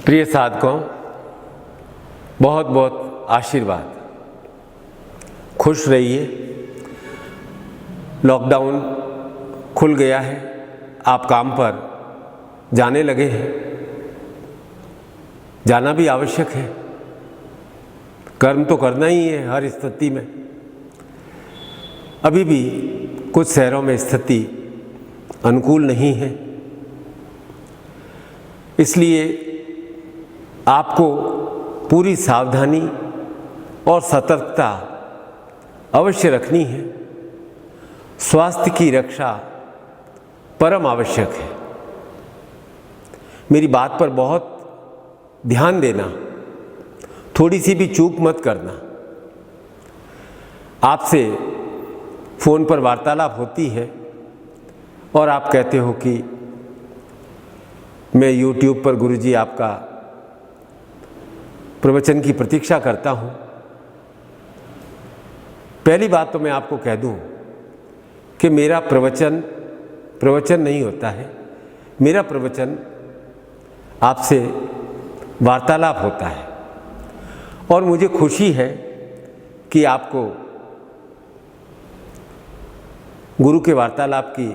प्रिय साधकों, बहुत बहुत आशीर्वाद। खुश रहिए। लॉकडाउन खुल गया है, आप काम पर जाने लगे हैं। जाना भी आवश्यक है, कर्म तो करना ही है हर स्थिति में। अभी भी कुछ शहरों में स्थिति अनुकूल नहीं है, इसलिए आपको पूरी सावधानी और सतर्कता अवश्य रखनी है। स्वास्थ्य की रक्षा परम आवश्यक है। मेरी बात पर बहुत ध्यान देना, थोड़ी सी भी चूक मत करना। आपसे फ़ोन पर वार्तालाप होती है और आप कहते हो कि मैं YouTube पर गुरुजी आपका प्रवचन की प्रतीक्षा करता हूँ। पहली बात तो मैं आपको कह दूँ कि मेरा प्रवचन नहीं होता है। मेरा प्रवचन आपसे वार्तालाप होता है और मुझे खुशी है कि आपको गुरु के वार्तालाप की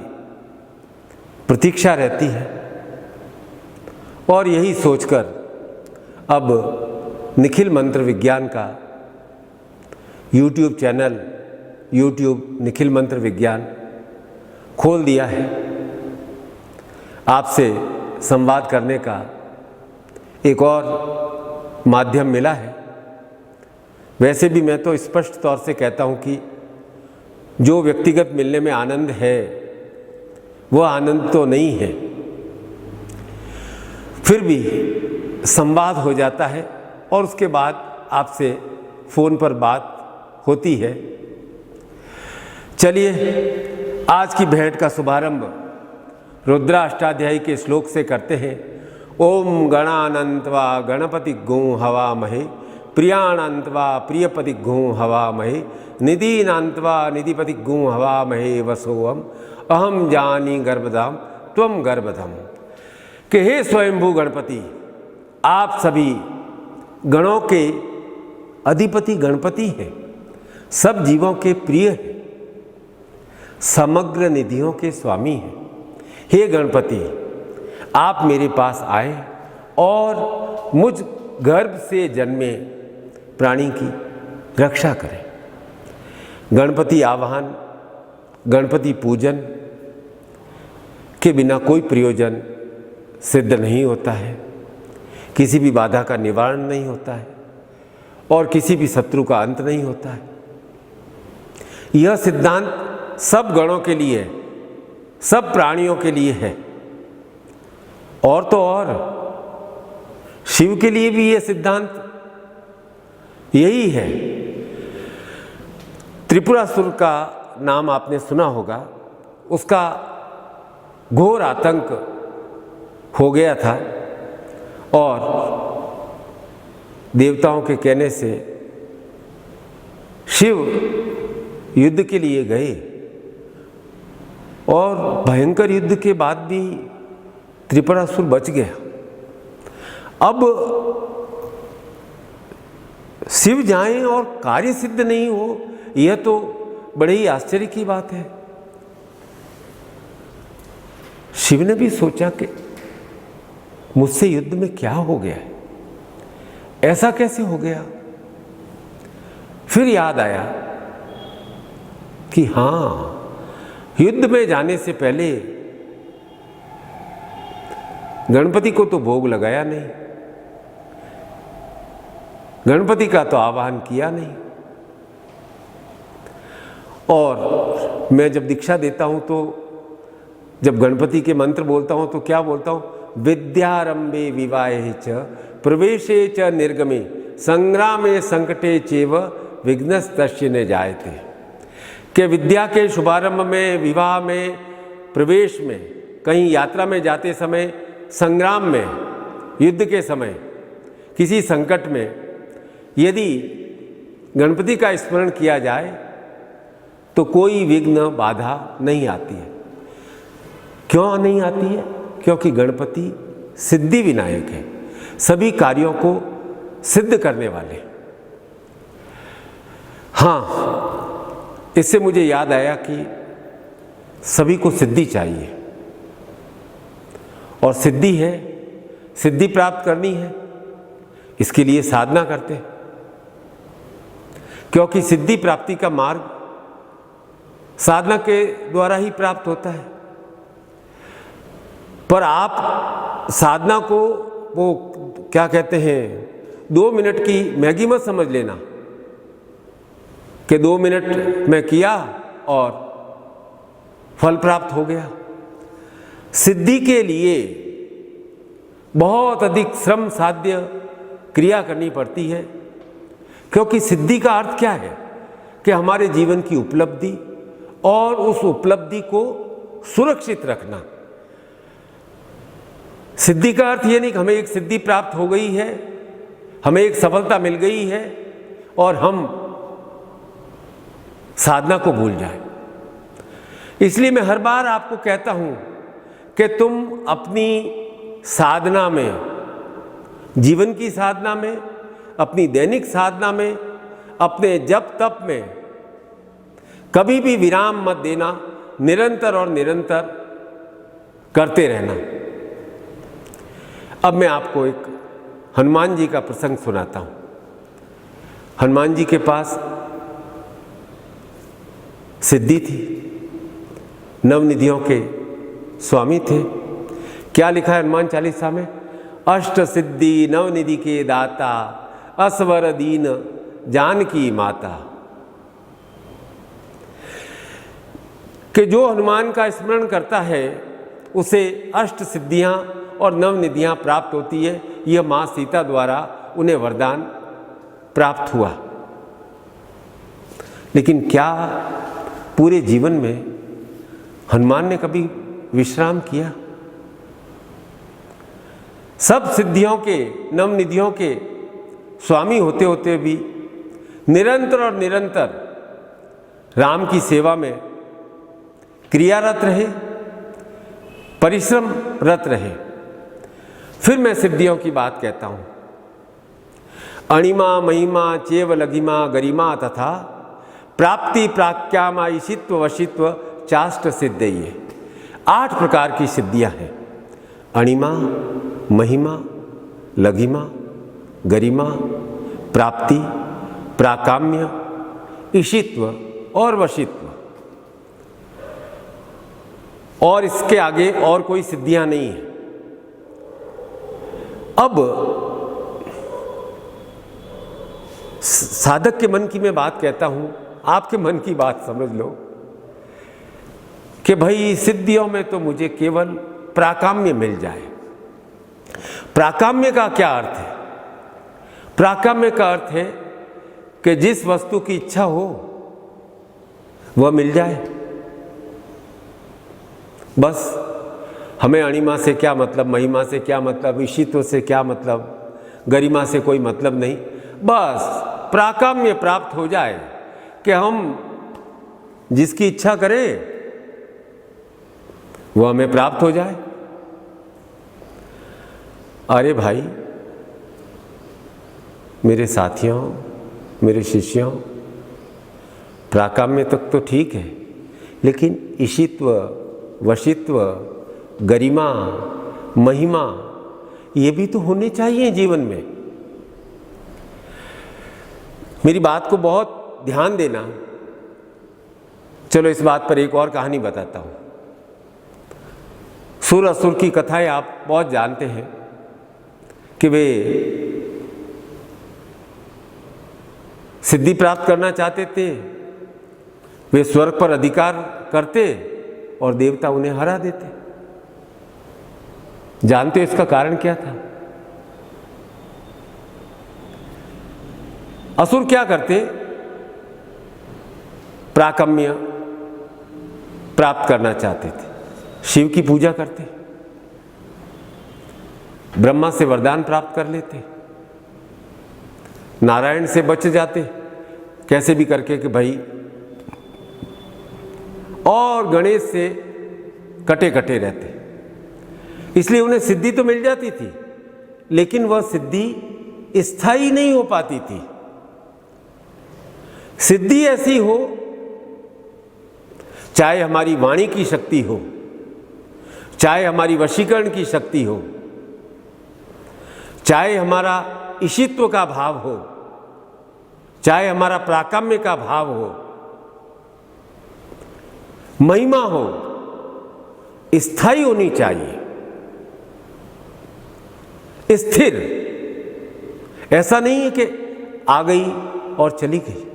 प्रतीक्षा रहती है। और यही सोचकर अब निखिल मंत्र विज्ञान का YouTube चैनल YouTube निखिल मंत्र विज्ञान खोल दिया है। आपसे संवाद करने का एक और माध्यम मिला है। वैसे भी मैं तो स्पष्ट तौर से कहता हूँ कि जो व्यक्तिगत मिलने में आनंद है वो आनंद तो नहीं है, फिर भी संवाद हो जाता है और उसके बाद आपसे फ़ोन पर बात होती है। चलिए आज की भेंट का शुभारंभ रुद्राष्टाध्यायी के श्लोक से करते हैं। ओम गणानंत्वा गणपति गुं हवामहे, प्रियाणंत्वा प्रियपति गुं हवामहे, निधीनान्त्वा निधिपति गुं हवामहे वसोऽहम् अहम जानी गर्भधाम त्वं गर्भधम। कि हे स्वयंभू गणपति, आप सभी गणों के अधिपति गणपति हैं, सब जीवों के प्रिय हैं, समग्र निधियों के स्वामी हैं। हे गणपति, आप मेरे पास आए और मुझ गर्भ से जन्मे प्राणी की रक्षा करें। गणपति आवाहन, गणपति पूजन के बिना कोई प्रयोजन सिद्ध नहीं होता है, किसी भी बाधा का निवारण नहीं होता है और किसी भी शत्रु का अंत नहीं होता है। यह सिद्धांत सब गणों के लिए, सब प्राणियों के लिए है और तो और शिव के लिए भी यह सिद्धांत यही है। त्रिपुरासुर का नाम आपने सुना होगा। उसका घोर आतंक हो गया था और देवताओं के कहने से शिव युद्ध के लिए गए और भयंकर युद्ध के बाद भी त्रिपुरासुर बच गया। अब शिव जाएं और कार्य सिद्ध नहीं हो, यह तो बड़े ही आश्चर्य की बात है। शिव ने भी सोचा कि मुझसे युद्ध में क्या हो गया है, ऐसा कैसे हो गया। फिर याद आया कि हाँ, युद्ध में जाने से पहले गणपति को तो भोग लगाया नहीं, गणपति का तो आवाहन किया नहीं। और मैं जब दीक्षा देता हूं तो जब गणपति के मंत्र बोलता हूं तो क्या बोलता हूं? विद्यारंभे विवाहे च प्रवेशे च निर्गमे संग्रामे संकटे चैव विघ्नस्तस्य न जायते। कि विद्या के शुभारंभ में, विवाह में, प्रवेश में, कहीं यात्रा में जाते समय, संग्राम में, युद्ध के समय, किसी संकट में यदि गणपति का स्मरण किया जाए तो कोई विघ्न बाधा नहीं आती है। क्यों नहीं आती है? क्योंकि गणपति सिद्धि विनायक है। सभी कार्यों को सिद्ध करने वाले। हाँ, इससे मुझे याद आया कि सभी को सिद्धि चाहिए, और सिद्धि है, सिद्धि प्राप्त करनी है, इसके लिए साधना करते हैं, क्योंकि सिद्धि प्राप्ति का मार्ग साधना के द्वारा ही प्राप्त होता है। पर आप साधना को वो क्या कहते हैं 2 मिनट की मैगी मत समझ लेना कि 2 मिनट में किया और फल प्राप्त हो गया। सिद्धि के लिए बहुत अधिक श्रम साध्य क्रिया करनी पड़ती है, क्योंकि सिद्धि का अर्थ क्या है कि हमारे जीवन की उपलब्धि और उस उपलब्धि को सुरक्षित रखना। सिद्धि का अर्थ ये नहीं कि हमें एक सिद्धि प्राप्त हो गई है, हमें एक सफलता मिल गई है और हम साधना को भूल जाएं। इसलिए मैं हर बार आपको कहता हूं कि तुम अपनी साधना में, जीवन की साधना में, अपनी दैनिक साधना में, अपने जप तप में कभी भी विराम मत देना, निरंतर और निरंतर करते रहना। अब मैं आपको एक हनुमान जी का प्रसंग सुनाता हूं। हनुमान जी के पास सिद्धि थी, नवनिधियों के स्वामी थे। क्या लिखा है हनुमान चालीसा में? अष्ट सिद्धि नवनिधि के दाता, असवर दीन जानकी माता। कि जो हनुमान का स्मरण करता है उसे अष्ट सिद्धियां और नवनिधियां प्राप्त होती है। यह मां सीता द्वारा उन्हें वरदान प्राप्त हुआ। लेकिन क्या पूरे जीवन में हनुमान ने कभी विश्राम किया? सब सिद्धियों के, नवनिधियों के स्वामी होते होते भी निरंतर और निरंतर राम की सेवा में क्रियारत रहे, परिश्रमरत रहे। फिर मैं सिद्धियों की बात कहता हूं। अणिमा महिमा चेव लघिमा गरिमा तथा प्राप्ति प्राक्यामा ईशित्व वशित्व चाष्ट सिद्धये। 8 प्रकार की सिद्धियां हैं। अणिमा, महिमा, लघिमा, गरिमा, प्राप्ति, प्राकाम्य, ईशित्व और वशित्व। और इसके आगे और कोई सिद्धियां नहीं है। अब साधक के मन की मैं बात कहता हूं, आपके मन की बात समझ लो कि भाई सिद्धियों में तो मुझे केवल प्राकाम्य मिल जाए। प्राकाम्य का क्या अर्थ है? प्राकाम्य का अर्थ है कि जिस वस्तु की इच्छा हो वह मिल जाए। बस हमें अणिमा से क्या मतलब, महिमा से क्या मतलब, ईशित्व से क्या मतलब, गरिमा से कोई मतलब नहीं। बस प्राकाम्य प्राप्त हो जाए कि हम जिसकी इच्छा करें वह हमें प्राप्त हो जाए। अरे भाई, मेरे साथियों, मेरे शिष्यों, प्राकाम्य तक तो ठीक है, लेकिन ईशित्व, वशित्व, गरिमा, महिमा ये भी तो होने चाहिए जीवन में। मेरी बात को बहुत ध्यान देना। चलो इस बात पर एक और कहानी बताता हूं। सुर असुर की कथाएं आप बहुत जानते हैं कि वे सिद्धि प्राप्त करना चाहते थे, वे स्वर्ग पर अधिकार करते और देवता उन्हें हरा देते। जानते हो इसका कारण क्या था? असुर क्या करते? प्राकाम्य प्राप्त करना चाहते थे, शिव की पूजा करते, ब्रह्मा से वरदान प्राप्त कर लेते, नारायण से बच जाते कैसे भी करके कि भाई, और गणेश से कटे कटे रहते। इसलिए उन्हें सिद्धि तो मिल जाती थी, लेकिन वह सिद्धि स्थायी नहीं हो पाती थी। सिद्धि ऐसी हो, चाहे हमारी वाणी की शक्ति हो, चाहे हमारी वशीकरण की शक्ति हो, चाहे हमारा ईशित्व का भाव हो, चाहे हमारा प्राकाम्य का भाव हो, महिमा हो, स्थायी होनी चाहिए, स्थिर। ऐसा नहीं है कि आ गई और चली गई।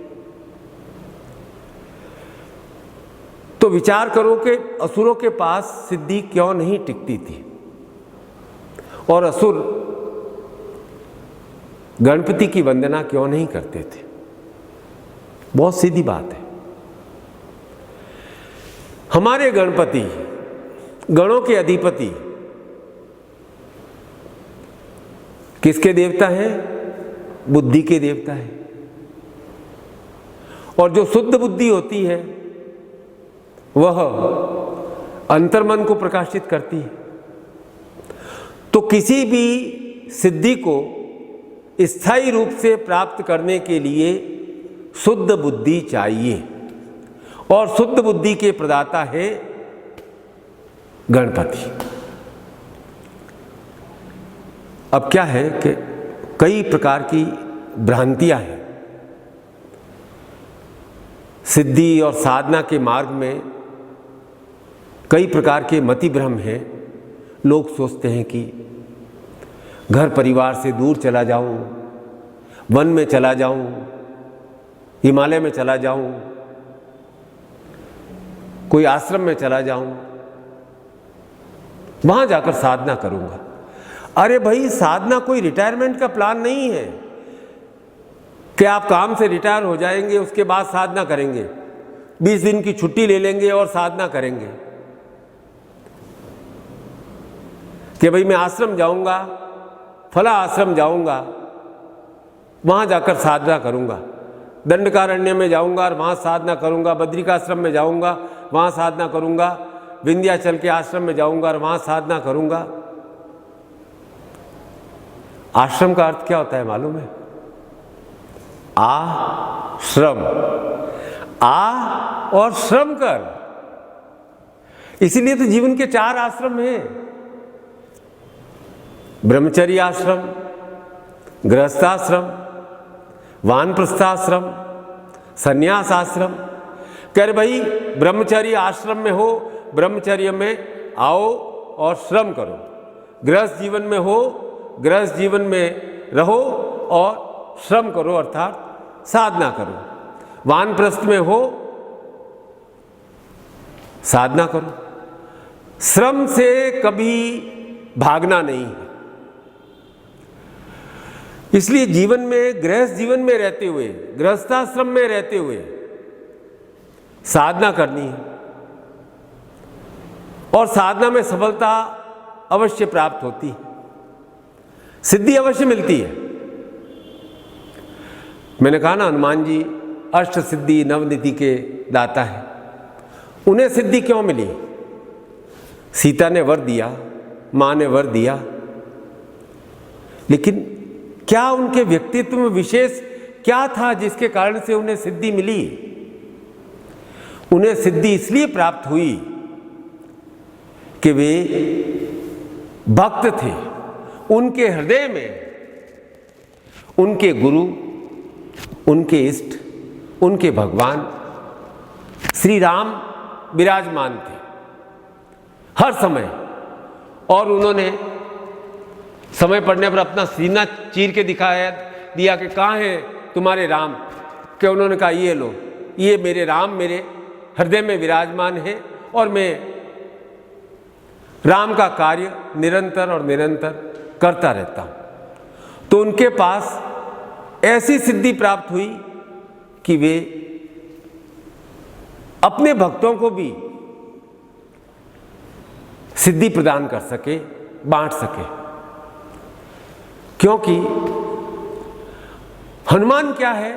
तो विचार करो कि असुरों के पास सिद्धि क्यों नहीं टिकती थी, और असुर गणपति की वंदना क्यों नहीं करते थे। बहुत सीधी बात है। हमारे गणपति गणों के अधिपति किसके देवता हैं? बुद्धि के देवता हैं। और जो शुद्ध बुद्धि होती है वह अंतर्मन को प्रकाशित करती है। तो किसी भी सिद्धि को स्थायी रूप से प्राप्त करने के लिए शुद्ध बुद्धि चाहिए, और शुद्ध बुद्धि के प्रदाता है गणपति। अब क्या है कि कई प्रकार की भ्रांतियां हैं। सिद्धि और साधना के मार्ग में कई प्रकार के मति भ्रम हैं। लोग सोचते हैं कि घर परिवार से दूर चला जाऊं, वन में चला जाऊं, हिमालय में चला जाऊं, कोई आश्रम में चला जाऊं, वहां जाकर साधना करूंगा। अरे भाई, साधना कोई रिटायरमेंट का प्लान नहीं है कि आप काम से रिटायर हो जाएंगे उसके बाद साधना करेंगे, 20 दिन की छुट्टी ले लेंगे और साधना करेंगे। कि भाई मैं आश्रम जाऊंगा, फला आश्रम जाऊंगा, वहां जाकर साधना करूंगा, दंडकारण्य में जाऊंगा और वहां साधना करूंगा, बद्रिकाश्रम में जाऊंगा, वहां साधना करूंगा, विंध्याचल के आश्रम में जाऊंगा और वहां साधना करूंगा। आश्रम का अर्थ क्या होता है मालूम है? आश्रम, आ और श्रम कर। इसीलिए तो जीवन के 4 आश्रम हैं: ब्रह्मचर्य आश्रम, गृहस्थाश्रम, वानप्रस्थाश्रम, संन्यास आश्रम। कह रहे भाई ब्रह्मचर्य आश्रम में हो, ब्रह्मचर्य में आओ और श्रम करो। गृहस्थ जीवन में हो, गृहस्थ जीवन में रहो और श्रम करो, अर्थात साधना करो। वानप्रस्थ में हो, साधना करो। श्रम से कभी भागना नहीं है। इसलिए जीवन में, गृहस्थ जीवन में रहते हुए, गृहस्थाश्रम में रहते हुए साधना करनी है, और साधना में सफलता अवश्य प्राप्त होती है, सिद्धि अवश्य मिलती है। मैंने कहा ना, हनुमान जी अष्ट सिद्धि नवनिधि के दाता है। उन्हें सिद्धि क्यों मिली? सीता ने वर दिया, मां ने वर दिया, लेकिन क्या उनके व्यक्तित्व में विशेष क्या था जिसके कारण से उन्हें सिद्धि मिली? उन्हें सिद्धि इसलिए प्राप्त हुई कि वे भक्त थे। उनके हृदय में उनके गुरु, उनके इष्ट, उनके भगवान श्री राम विराजमान थे हर समय। और उन्होंने समय पड़ने पर अपना सीना चीर के दिखाया दिया कि कहाँ हैं तुम्हारे राम। कि उन्होंने कहा ये लो, ये मेरे राम मेरे हृदय में विराजमान है, और मैं राम का कार्य निरंतर और निरंतर करता रहता हूँ। तो उनके पास ऐसी सिद्धि प्राप्त हुई कि वे अपने भक्तों को भी सिद्धि प्रदान कर सके, बांट सके। क्योंकि हनुमान क्या है?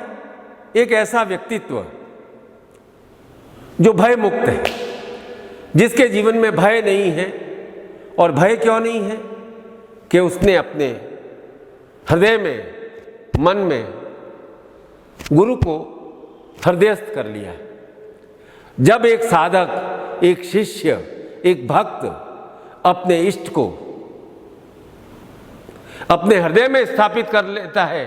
एक ऐसा व्यक्तित्व जो भय मुक्त है, जिसके जीवन में भय नहीं है। और भय क्यों नहीं है? कि उसने अपने हृदय में, मन में गुरु को हृदयस्थ कर लिया। जब एक साधक, एक शिष्य, एक भक्त अपने इष्ट को अपने हृदय में स्थापित कर लेता है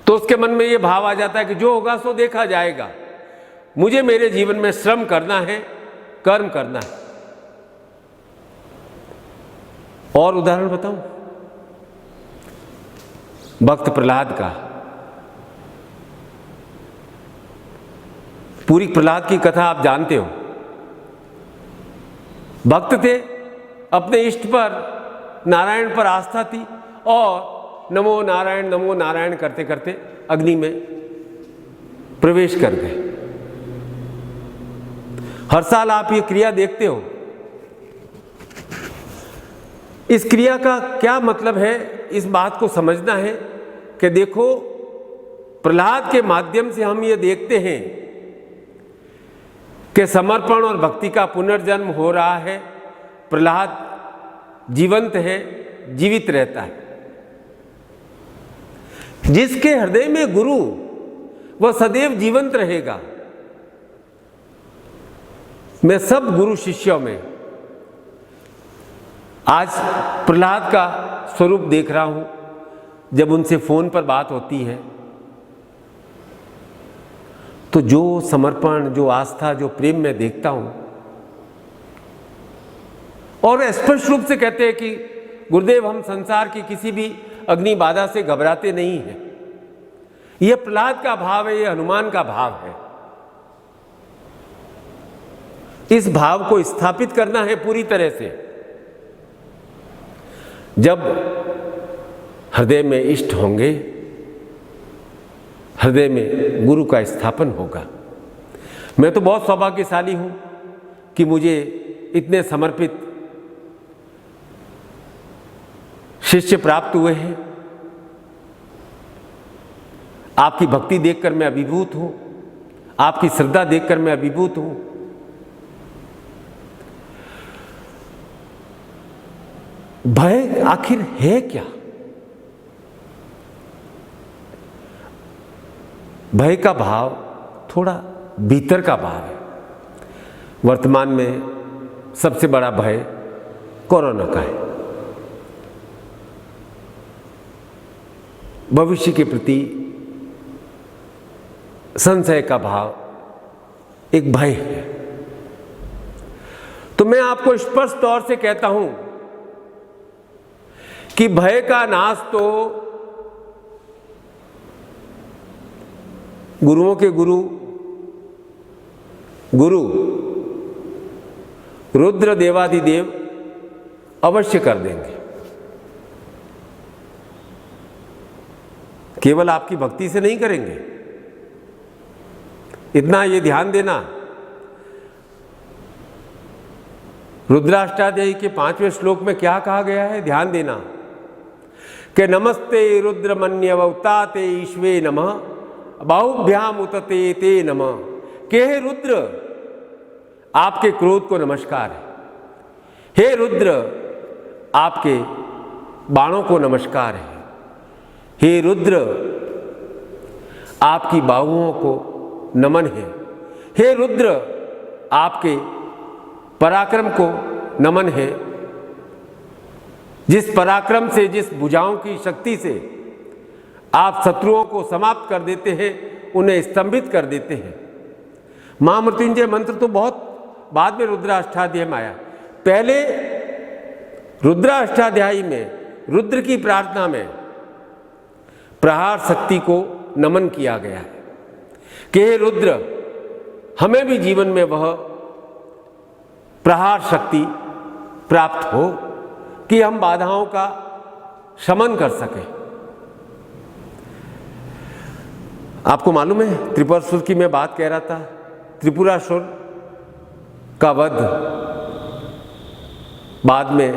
तो उसके मन में यह भाव आ जाता है कि जो होगा सो देखा जाएगा, मुझे मेरे जीवन में श्रम करना है, कर्म करना है। और उदाहरण बताऊं, भक्त प्रहलाद का। पूरी प्रहलाद की कथा आप जानते हो। भक्त थे, अपने इष्ट पर, नारायण पर आस्था थी और नमो नारायण करते करते अग्नि में प्रवेश कर गए। हर साल आप ये क्रिया देखते हो। इस क्रिया का क्या मतलब है, इस बात को समझना है कि देखो, प्रहलाद के माध्यम से हम ये देखते हैं कि समर्पण और भक्ति का पुनर्जन्म हो रहा है। प्रहलाद जीवंत है, जीवित रहता है। जिसके हृदय में गुरु, वह सदैव जीवंत रहेगा। मैं सब गुरु शिष्यों में आज प्रहलाद का स्वरूप देख रहा हूं। जब उनसे फोन पर बात होती है तो जो समर्पण, जो आस्था, जो प्रेम मैं देखता हूं, और स्पष्ट रूप से कहते हैं कि गुरुदेव, हम संसार की किसी भी अग्नि बाधा से घबराते नहीं हैं। यह प्रहलाद का भाव है, यह हनुमान का भाव है। इस भाव को स्थापित करना है पूरी तरह से। जब हृदय में इष्ट होंगे, हृदय में गुरु का स्थापन होगा। मैं तो बहुत सौभाग्यशाली हूं कि मुझे इतने समर्पित शिष्य प्राप्त हुए हैं। आपकी भक्ति देखकर मैं अभिभूत हूं, आपकी श्रद्धा देखकर मैं अभिभूत हूं। भय आखिर है क्या? भय का भाव थोड़ा भीतर का भाव है। वर्तमान में सबसे बड़ा भय कोरोना का है। भविष्य के प्रति संशय का भाव एक भय है। तो मैं आपको स्पष्ट तौर से कहता हूं कि भय का नाश तो गुरुओं के गुरु रुद्र देवाधिदेव अवश्य कर देंगे। केवल आपकी भक्ति से नहीं करेंगे। इतना ये ध्यान देना, रुद्राष्टाध्यायी के 5वें श्लोक में क्या कहा गया है, ध्यान देना कि नमस्ते रुद्रमन्यवताते ईश्वे नमः बाहुभ्याम उतते ते नमः। के हे रुद्र, आपके क्रोध को नमस्कार है। हे रुद्र, आपके बाणों को नमस्कार है। हे रुद्र, आपकी बाहुओं को नमन है। हे रुद्र, आपके पराक्रम को नमन है। जिस पराक्रम से, जिस भुजाओं की शक्ति से आप शत्रुओं को समाप्त कर देते हैं, उन्हें स्तंभित कर देते हैं। महामृत्युंजय मंत्र तो बहुत बाद में रुद्राष्टाध्याय में आया। पहले रुद्राष्टाध्यायी में रुद्र की प्रार्थना में प्रहार शक्ति को नमन किया गया है कि हे रुद्र, हमें भी जीवन में वह प्रहार शक्ति प्राप्त हो कि हम बाधाओं का शमन कर सकें। आपको मालूम है, त्रिपुरासुर की मैं बात कह रहा था। त्रिपुरासुर का वध बाद में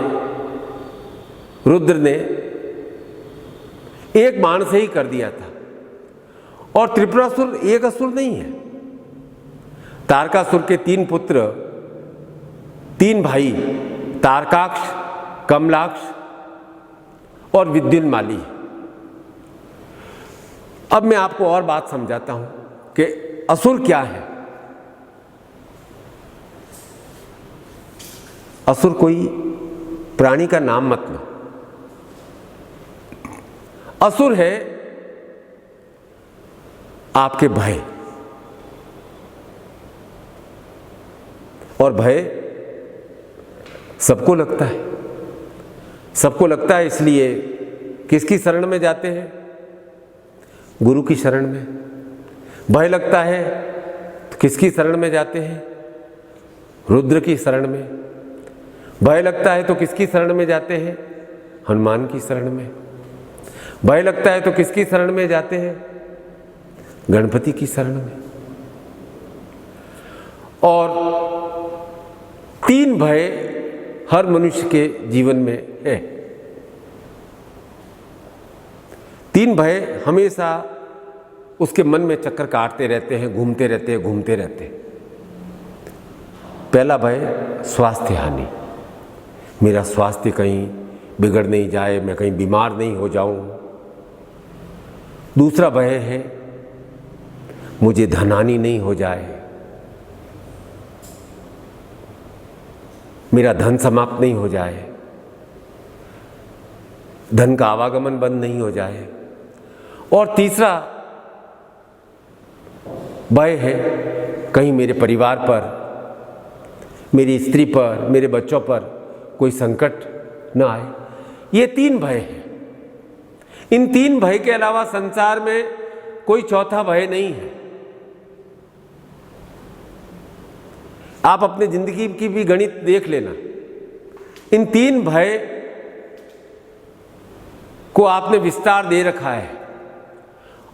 रुद्र ने एक बाण से ही कर दिया था। और त्रिपुरासुर एक असुर नहीं है। तारकासुर के 3 पुत्र, 3 भाई, तारकाक्ष, कमलाक्ष और विद्युन्माली है। अब मैं आपको और बात समझाता हूं कि असुर क्या है। असुर कोई प्राणी का नाम मत लो। असुर है आपके भय, और भय सबको लगता है। सबको लगता है, इसलिए किसकी शरण में जाते हैं? गुरु की शरण में। भय लगता है तो किसकी शरण में जाते हैं? रुद्र की शरण में। भय लगता है तो किसकी शरण में जाते हैं? हनुमान की शरण में। भय लगता है तो किसकी शरण में जाते हैं? गणपति की शरण में। और 3 भय हर मनुष्य के जीवन में है। 3 भय हमेशा उसके मन में चक्कर काटते रहते हैं, घूमते रहते हैं, घूमते रहते हैं। पहला भय स्वास्थ्य हानि, मेरा स्वास्थ्य कहीं बिगड़ नहीं जाए, मैं कहीं बीमार नहीं हो जाऊं। दूसरा भय है मुझे धनहानि नहीं हो जाए, मेरा धन समाप्त नहीं हो जाए, धन का आवागमन बंद नहीं हो जाए। और तीसरा भय है कहीं मेरे परिवार पर, मेरी स्त्री पर, मेरे बच्चों पर कोई संकट न आए। ये 3 भय हैं। इन 3 भय के अलावा संसार में कोई चौथा भय नहीं है। आप अपनी जिंदगी की भी गणित देख लेना। इन 3 भय को आपने विस्तार दे रखा है।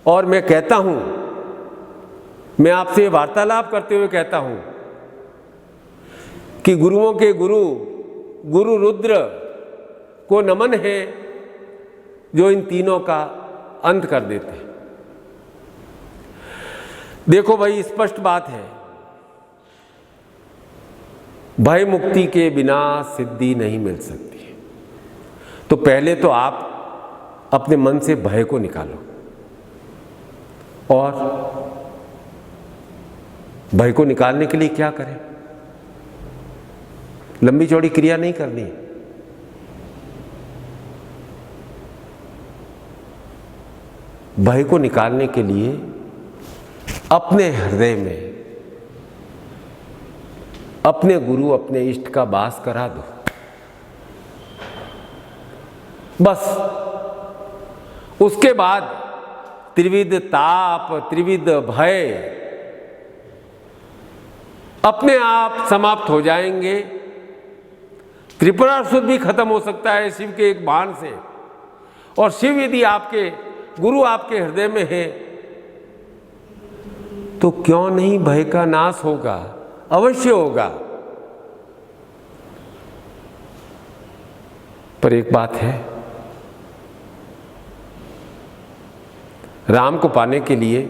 और मैं कहता हूं, मैं आपसे वार्तालाप करते हुए कहता हूं कि गुरुओं के गुरु गुरु रुद्र को नमन है, जो इन तीनों का अंत कर देते हैं। देखो भाई, स्पष्ट बात है, भय मुक्ति के बिना सिद्धि नहीं मिल सकती। तो पहले तो आप अपने मन से भय को निकालो, और भय को निकालने के लिए क्या करें? लंबी चौड़ी क्रिया नहीं करनी। भय को निकालने के लिए अपने हृदय में अपने गुरु, अपने इष्ट का वास करा दो। बस उसके बाद त्रिविध ताप, त्रिविध भय अपने आप समाप्त हो जाएंगे। त्रिपुरासुर भी खत्म हो सकता है शिव के एक बाण से। और शिव यदि आपके गुरु आपके हृदय में है तो क्यों नहीं भय का नाश होगा? अवश्य होगा। पर एक बात है, राम को पाने के लिए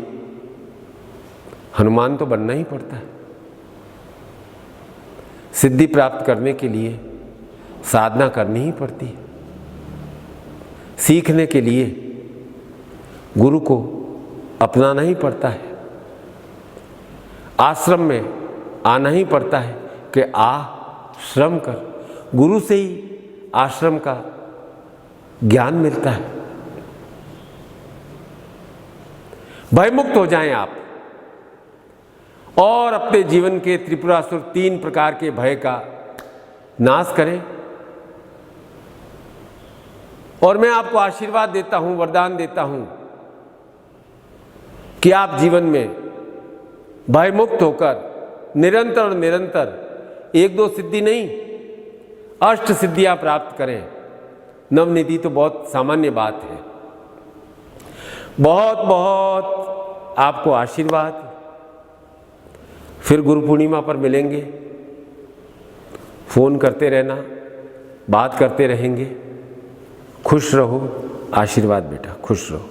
हनुमान तो बनना ही पड़ता है। सिद्धि प्राप्त करने के लिए साधना करनी ही पड़ती है। सीखने के लिए गुरु को अपनाना ही पड़ता है। आश्रम में आना ही पड़ता है कि श्रम कर। गुरु से ही आश्रम का ज्ञान मिलता है। भयमुक्त हो जाएं आप, और अपने जीवन के त्रिपुरासुर 3 प्रकार के भय का नाश करें। और मैं आपको आशीर्वाद देता हूं, वरदान देता हूं कि आप जीवन में भयमुक्त होकर निरंतर और निरंतर 1-2 सिद्धि नहीं, 8 सिद्धियां प्राप्त करें। नवनिधि तो बहुत सामान्य बात है। बहुत बहुत आपको आशीर्वाद। फिर गुरु पूर्णिमा पर मिलेंगे। फोन करते रहना, बात करते रहेंगे। खुश रहो। आशीर्वाद बेटा, खुश रहो।